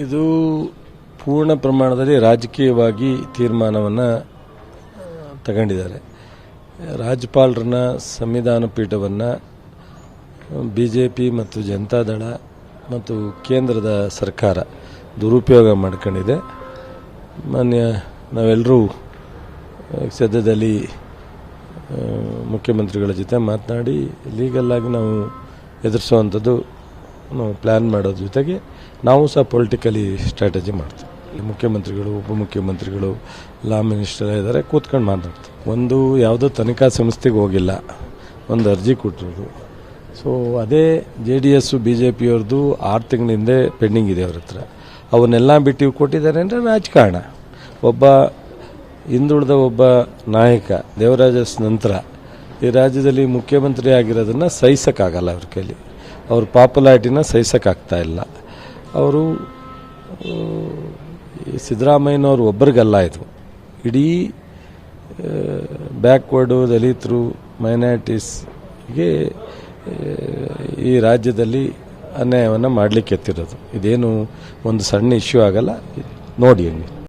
ಇದು ಪೂರ್ಣ ಪ್ರಮಾಣದಲ್ಲಿ ರಾಜಕೀಯವಾಗಿ ತೀರ್ಮಾನವನ್ನು ತಗೊಂಡಿದ್ದಾರೆ. ರಾಜ್ಯಪಾಲರನ್ನ ಸಂವಿಧಾನ ಪೀಠವನ್ನು ಬಿಜೆಪಿ ಮತ್ತು ಜನತಾದಳ ಮತ್ತು ಕೇಂದ್ರದ ಸರ್ಕಾರ ದುರುಪಯೋಗ ಮಾಡ್ಕೊಂಡಿದೆ. ಮಾನ್ಯ ನಾವೆಲ್ಲರೂ ಸದ್ಯದಲ್ಲಿ ಮುಖ್ಯಮಂತ್ರಿಗಳ ಜೊತೆ ಮಾತನಾಡಿ ಲೀಗಲ್ಲಾಗಿ ನಾವು ಎದುರಿಸುವಂಥದ್ದು ನಾವು ಪ್ಲ್ಯಾನ್ ಮಾಡೋದ್ರ ಜೊತೆಗೆ ನಾವು ಸಹ ಪೊಲಿಟಿಕಲಿ ಸ್ಟ್ರಾಟಜಿ ಮಾಡ್ತೀವಿ. ಮುಖ್ಯಮಂತ್ರಿಗಳು, ಉಪಮುಖ್ಯಮಂತ್ರಿಗಳು, ಲಾ ಮಿನಿಸ್ಟರ್ ಇದ್ದಾರೆ, ಕೂತ್ಕೊಂಡು ಮಾತಾಡ್ತೀವಿ. ಒಂದು ಯಾವುದೋ ತನಿಖಾ ಸಂಸ್ಥೆಗೆ ಹೋಗಿಲ್ಲ, ಒಂದು ಅರ್ಜಿ ಕೊಟ್ಟಿರೋದು. ಸೊ ಅದೇ JDS BJP ಅವ್ರದ್ದು 6 ತಿಂಗಳ ಹಿಂದೆ ಪೆಂಡಿಂಗ್ ಇದೆ ಅವ್ರ ಹತ್ರ. ಅವನ್ನೆಲ್ಲ ಬಿಟ್ಟು ಕೊಟ್ಟಿದ್ದಾರೆ ಅಂದರೆ ರಾಜಕಾರಣ. ಒಬ್ಬ ಹಿಂದುಳಿದ ಒಬ್ಬ ನಾಯಕ ದೇವರಾಜಸ್ ನಂತರ ಈ ರಾಜ್ಯದಲ್ಲಿ ಮುಖ್ಯಮಂತ್ರಿ ಆಗಿರೋದನ್ನು ಸಹಿಸೋಕ್ಕಾಗಲ್ಲ ಅವ್ರ ಕೈಲಿ. ಅವ್ರ ಪಾಪ್ಯುಲಾರಿಟಿನ ಸಹಿಸೋಕ್ಕಾಗ್ತಾ ಇಲ್ಲ. ಅವರು ಸಿದ್ದರಾಮಯ್ಯನವ್ರು ಒಬ್ಬರಿಗಲ್ಲ, ಇದು ಇಡೀ ಬ್ಯಾಕ್ವರ್ಡು ದಲಿತರು ಮೈನಾರಿಟೀಸ್ಗೆ ಈ ರಾಜ್ಯದಲ್ಲಿ ಅನ್ಯಾಯವನ್ನು ಮಾಡಲಿಕ್ಕೆ ಎತ್ತಿರೋದು. ಇದೇನು ಒಂದು ಸಣ್ಣ ಇಶ್ಯೂ ಆಗಲ್ಲ, ನೋಡಿ.